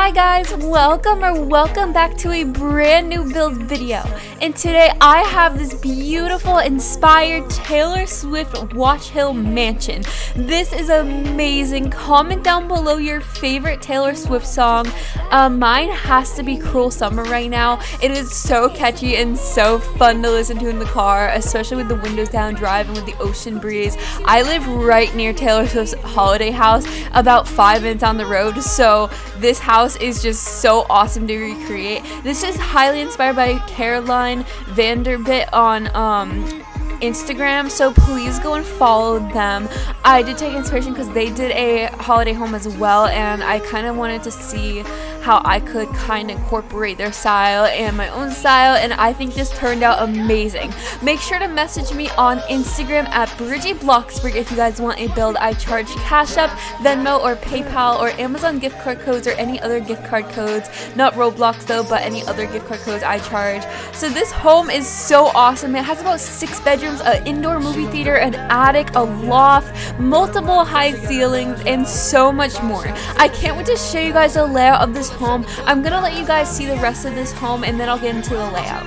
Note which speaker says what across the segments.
Speaker 1: Hi guys, welcome back to a brand new build video. And today I have this beautiful inspired Taylor Swift Watch Hill mansion. This is amazing. Comment down below your favorite Taylor Swift song. Mine has to be Cruel Summer right now. It is so catchy and so fun to listen to in the car, especially with the windows down, driving with the ocean breeze. I live right near Taylor Swift's holiday house, about 5 minutes down the road, so this house is just so awesome to recreate. This is highly inspired by Caroline Vanderbilt on Instagram, so please go and follow them. I did take inspiration because they did a holiday home as well, and I kind of wanted to see how I could kind of incorporate their style and my own style, and I think this turned out amazing. Make sure to message me on Instagram at Bloxburg if you guys want a build. I charge Cash App, Venmo, or PayPal, or Amazon gift card codes, or any other gift card codes. Not Roblox though, but any other gift card codes I charge. So this home is so awesome. It has about 6 bedrooms, an indoor movie theater, an attic, a loft, multiple high ceilings, and so much more. I can't wait to show you guys the layout of this home. I'm gonna let you guys see the rest of this home and then I'll get into the layout.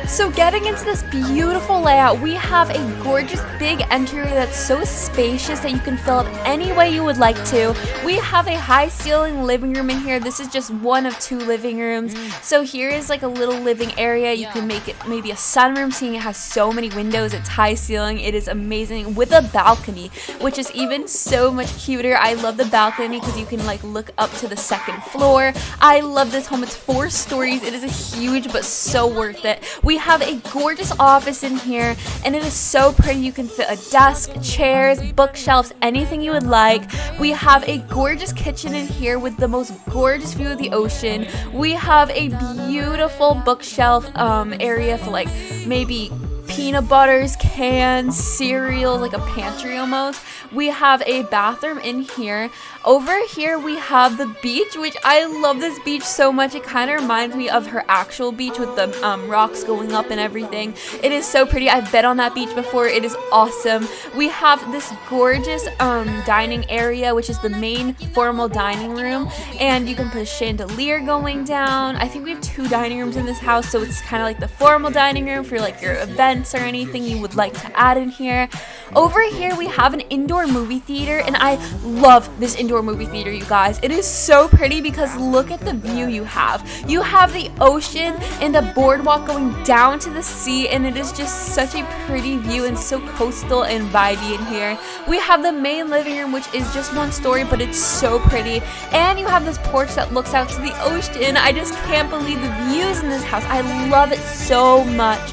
Speaker 1: So getting into this beautiful layout, we have a gorgeous big entryway that's so spacious that you can fill up any way you would like to. We have a high ceiling living room in here. This is just one of 2 living rooms. So here is like a little living area. You can make it maybe a sunroom, seeing it has so many windows. It's high ceiling. It is amazing with a balcony, which is even so much cuter. I love the balcony because you can like look up to the 2nd floor. I love this home. It's 4 stories. It is huge but so worth it. We have a gorgeous office in here, and it is so pretty. You can fit a desk, chairs, bookshelves, anything you would like. We have a gorgeous kitchen in here with the most gorgeous view of the ocean. We have a beautiful bookshelf area for like maybe peanut butters, cans, cereal, like a pantry almost. We have a bathroom in here. Over here we have the beach, which I love this beach so much. It kind of reminds me of her actual beach with the rocks going up and everything. It is so pretty. I've been on that beach before. It is awesome. We have this gorgeous dining area, which is the main formal dining room, and you can put a chandelier going down. I think we have 2 dining rooms in this house, so it's kind of like the formal dining room for like your events or anything you would like to add in here. Over here we have an indoor movie theater, and I love this indoor movie theater, you guys. It is so pretty because look at the view you have. You have the ocean and a boardwalk going down to the sea, and it is just such a pretty view and so coastal and vibey in here. We have the main living room, which is just 1 story, but it's so pretty, and you have this porch that looks out to the ocean. I just can't believe the views in this house. I love it so much.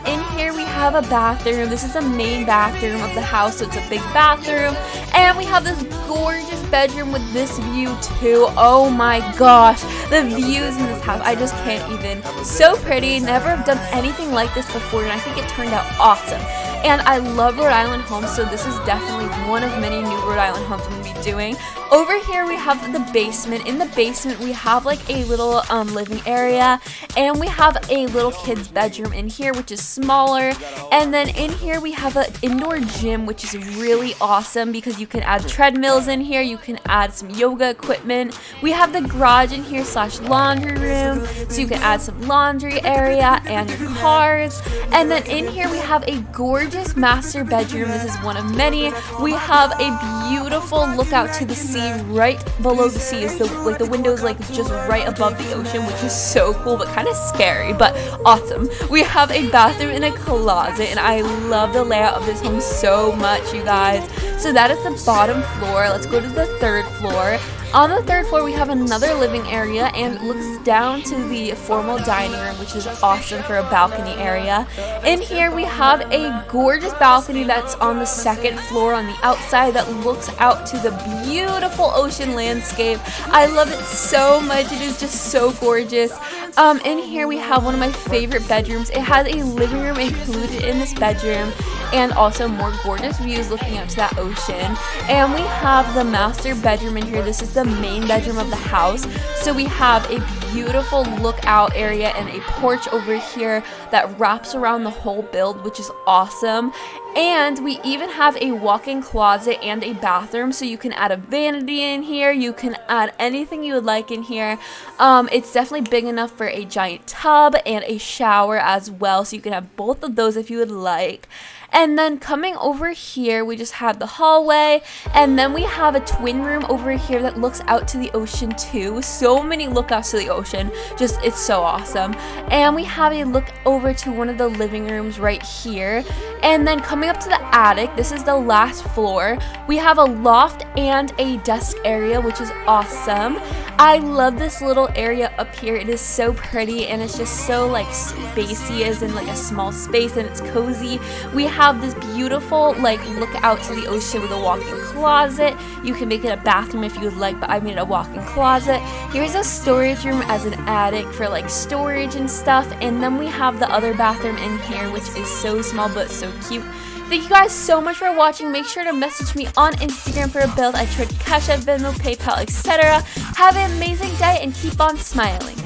Speaker 1: In here we have a bathroom. This is the main bathroom of the house, so it's a big bathroom. And we have this gorgeous bedroom with this view too. Oh my gosh, the views in this house, I just can't even. So pretty. Never have done anything like this before, and I think it turned out awesome. And I love Rhode Island homes, so this is definitely one of many new Rhode Island homes I'm going to be doing. Over here we have the basement. In the basement we have like a little living area, and we have a little kid's bedroom in here, which is smaller. And then in here we have an indoor gym, which is really awesome because you can add treadmills in here. You can add some yoga equipment. We have the garage in here / laundry room, so you can add some laundry area and your cars. And then in here we have a gorgeous master bedroom. This is one of many. We have a beautiful lookout to the sea. Right below the sea is the windows like just right above the ocean, which is so cool but kind of scary, but awesome. We have a bathroom and a closet, and I love the layout of this home so much, you guys. So that is the bottom floor. Let's go to the 3rd floor. On the 3rd floor, we have another living area, and it looks down to the formal dining room, which is awesome for a balcony area. In here, we have a gorgeous balcony that's on the 2nd floor on the outside that looks out to the beautiful ocean landscape. I love it so much. It is just so gorgeous. In here we have one of my favorite bedrooms. It has a living room included in this bedroom and also more gorgeous views looking up to that ocean. And we have the master bedroom in here. This is the main bedroom of the house. So we have a beautiful lookout area and a porch over here that wraps around the whole build, which is awesome. And we even have a walk-in closet and a bathroom, so you can add a vanity in here. You can add anything you would like in here. It's definitely big enough for a giant tub and a shower as well, so you can have both of those if you would like. And then coming over here, we just have the hallway, and then we have a twin room over here that looks out to the ocean too. So many lookouts to the ocean, just it's so awesome. And we have a look over to one of the living rooms right here. And then coming up to the attic, this is the last floor. We have a loft and a desk area, which is awesome. I love this little area up here. It is so pretty, and it's just so like spacey, as in like a small space, and it's cozy. We have this beautiful like look out to the ocean with a walk-in closet. You can make it a bathroom if you would like, but I made it a walk-in closet. Here's a storage room as an attic for like storage and stuff, and then we have the other bathroom in here, which is so small but so cute. Thank you guys so much for watching. Make sure to message me on Instagram for a build. I tried Cash App, Venmo, PayPal, etc. Have an amazing day and keep on smiling.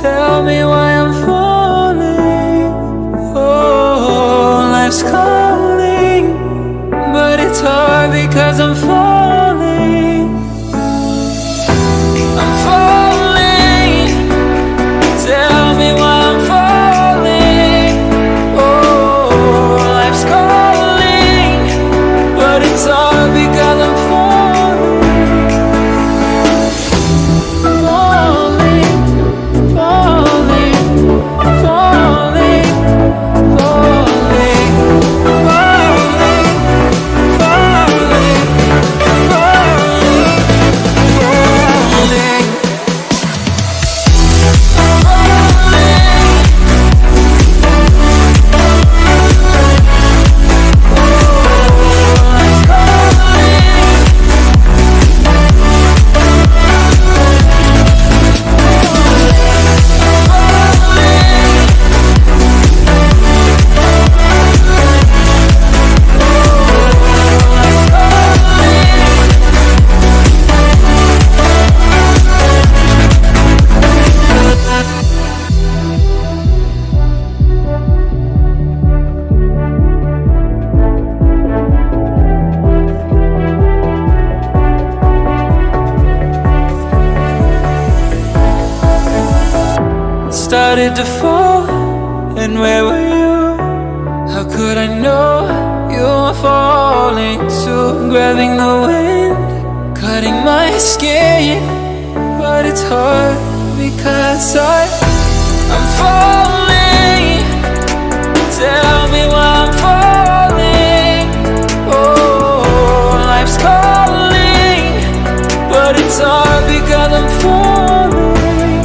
Speaker 2: Tell me why I'm falling. Oh, life's calling, but it's hard because I'm falling. I'm falling. Tell me why I'm falling. Oh, life's calling, but it's hard because I'm falling. Started to fall, and where were you? How could I know you were falling too? Grabbing the wind, cutting my skin, but it's hard because I'm falling. Tell me why I'm falling. Oh, life's calling, but it's hard because I'm falling.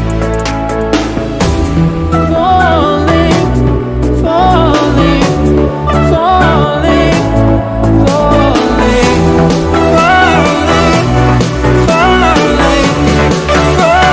Speaker 2: Falling, falling, falling, falling, falling, falling, falling, falling.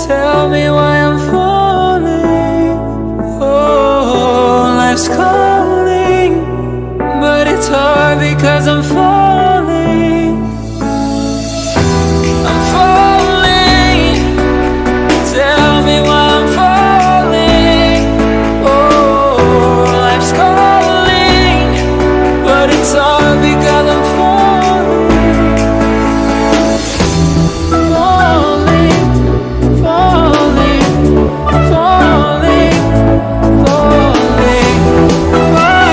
Speaker 2: Tell me why I'm falling. Oh, life's calling, but it's hard because I'm falling. I'm falling. Tell me why I'm falling. Oh, life's calling, but it's hard because I'm falling. Falling, falling, falling, falling, falling, falling,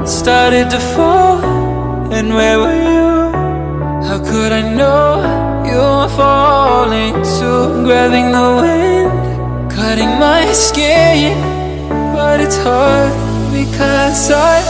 Speaker 2: started to fall, and where were you? How could I know you were falling too? Grabbing the wind, cutting my skin, but it's hard because I